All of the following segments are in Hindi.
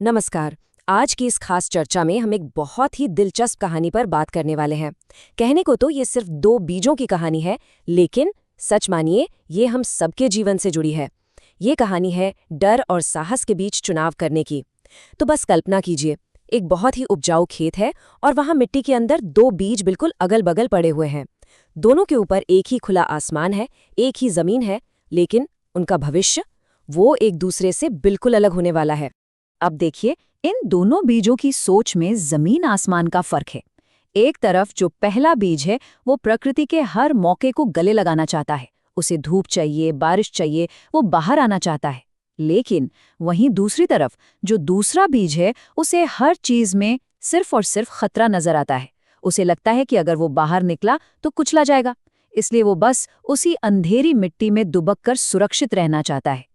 नमस्कार। आज की इस खास चर्चा में हम एक बहुत ही दिलचस्प कहानी पर बात करने वाले हैं। कहने को तो ये सिर्फ दो बीजों की कहानी है, लेकिन सच मानिए ये हम सबके जीवन से जुड़ी है। ये कहानी है डर और साहस के बीच चुनाव करने की। तो बस कल्पना कीजिए, एक बहुत ही उपजाऊ खेत है और वहां मिट्टी के अंदर दो बीज बिल्कुल अगल बगल पड़े हुए हैं। दोनों के ऊपर एक ही खुला आसमान है, एक ही जमीन है, लेकिन उनका भविष्य वो एक दूसरे से बिल्कुल अलग होने वाला है। अब देखिए, इन दोनों बीजों की सोच में जमीन आसमान का फर्क है। एक तरफ जो पहला बीज है वो प्रकृति के हर मौके को गले लगाना चाहता है। उसे धूप चाहिए, बारिश चाहिए, वो बाहर आना चाहता है। लेकिन वहीं दूसरी तरफ जो दूसरा बीज है उसे हर चीज में सिर्फ और सिर्फ खतरा नजर आता है। उसे लगता है कि अगर वो बाहर निकला तो कुचला जाएगा, इसलिए वो बस उसी अंधेरी मिट्टी में दुबक कर सुरक्षित रहना चाहता है।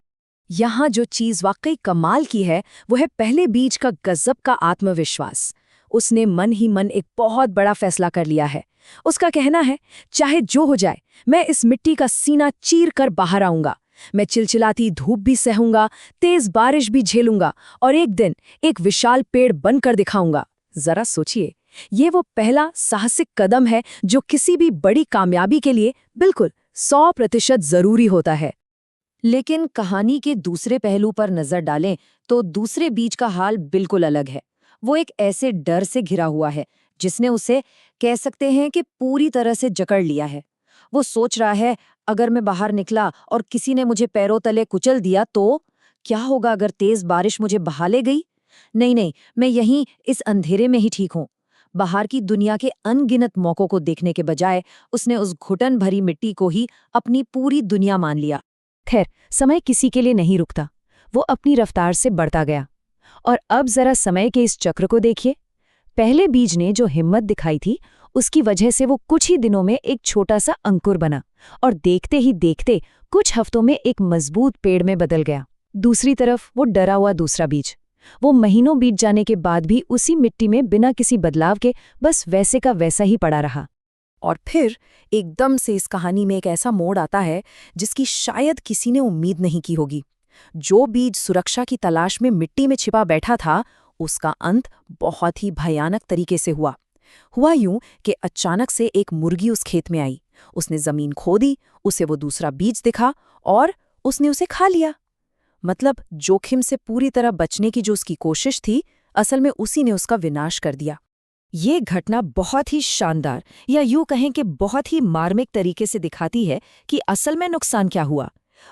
यहाँ जो चीज वाकई कमाल की है वो है पहले बीज का गजब का आत्मविश्वास। उसने मन ही मन एक बहुत बड़ा फैसला कर लिया है। उसका कहना है, चाहे जो हो जाए, मैं इस मिट्टी का सीना चीर कर बाहर आऊंगा। मैं चिलचिलाती धूप भी सहूंगा, तेज बारिश भी झेलूंगा और एक दिन एक विशाल पेड़ बनकर दिखाऊंगा। जरा सोचिए, ये वो पहला साहसिक कदम है जो किसी भी बड़ी कामयाबी के लिए बिल्कुल 100% जरूरी होता है। लेकिन कहानी के दूसरे पहलू पर नजर डालें तो दूसरे बीज का हाल बिल्कुल अलग है। वो एक ऐसे डर से घिरा हुआ है जिसने उसे, कह सकते हैं कि पूरी तरह से जकड़ लिया है। वो सोच रहा है, अगर मैं बाहर निकला और किसी ने मुझे पैरों तले कुचल दिया तो क्या होगा? अगर तेज बारिश मुझे बहा ले गई? नहीं नहीं, मैं यहीं इस अंधेरे में ही ठीक हूं। बाहर की दुनिया के अनगिनत मौकों को देखने के बजाय उसने उस घुटन भरी मिट्टी को ही अपनी पूरी दुनिया मान लिया। खैर, समय किसी के लिए नहीं रुकता। वो अपनी रफ्तार से बढ़ता गया। और अब जरा समय के इस चक्र को देखिए। पहले बीज ने जो हिम्मत दिखाई थी, उसकी वजह से वो कुछ ही दिनों में एक छोटा सा अंकुर बना और देखते ही देखते कुछ हफ्तों में एक मजबूत पेड़ में बदल गया। दूसरी तरफ वो डरा हुआ दूसरा बीज, वो महीनों बीत जाने के बाद भी उसी मिट्टी में बिना किसी बदलाव के बस वैसे का वैसा ही पड़ा रहा। और फिर एकदम से इस कहानी में एक ऐसा मोड़ आता है जिसकी शायद किसी ने उम्मीद नहीं की होगी। जो बीज सुरक्षा की तलाश में मिट्टी में छिपा बैठा था, उसका अंत बहुत ही भयानक तरीके से हुआ यूं कि अचानक से एक मुर्गी उस खेत में आई। उसने जमीन खोदी, उसे वो दूसरा बीज दिखा और उसने उसे खा लिया। मतलब जोखिम से पूरी तरह बचने की जो उसकी कोशिश थी, असल में उसी ने उसका विनाश कर दिया। ये घटना बहुत ही शानदार, या यूं कहें कि बहुत ही मार्मिक तरीके से दिखाती है कि असल में नुकसान क्या हुआ।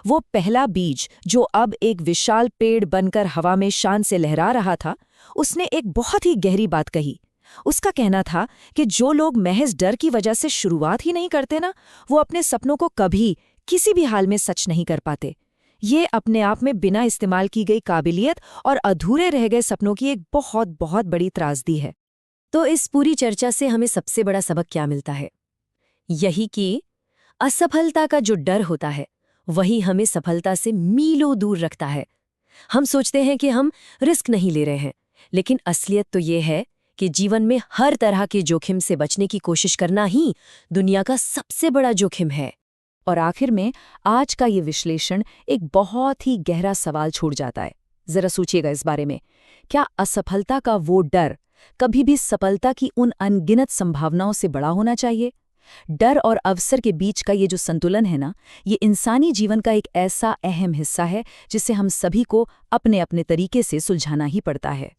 वो पहला बीज जो अब एक विशाल पेड़ बनकर हवा में शान से लहरा रहा था, उसने एक बहुत ही गहरी बात कही। उसका कहना था कि जो लोग महज डर की वजह से शुरुआत ही नहीं करते ना, वो अपने सपनों को कभी किसी भी हाल में सच नहीं कर पाते। ये अपने आप में बिना इस्तेमाल की गई काबिलियत और अधूरे रह गए सपनों की एक बहुत बहुत बड़ी त्रासदी है। तो इस पूरी चर्चा से हमें सबसे बड़ा सबक क्या मिलता है? यही कि असफलता का जो डर होता है वही हमें सफलता से मीलों दूर रखता है। हम सोचते हैं कि हम रिस्क नहीं ले रहे हैं, लेकिन असलियत तो ये है कि जीवन में हर तरह के जोखिम से बचने की कोशिश करना ही दुनिया का सबसे बड़ा जोखिम है। और आखिर में आज का ये विश्लेषण एक बहुत ही गहरा सवाल छोड़ जाता है। जरा सोचिएगा इस बारे में, क्या असफलता का वो डर कभी भी सफलता की उन अनगिनत संभावनाओं से बड़ा होना चाहिए? डर और अवसर के बीच का ये जो संतुलन है ना, ये इंसानी जीवन का एक ऐसा अहम हिस्सा है जिसे हम सभी को अपने अपने तरीके से सुलझाना ही पड़ता है।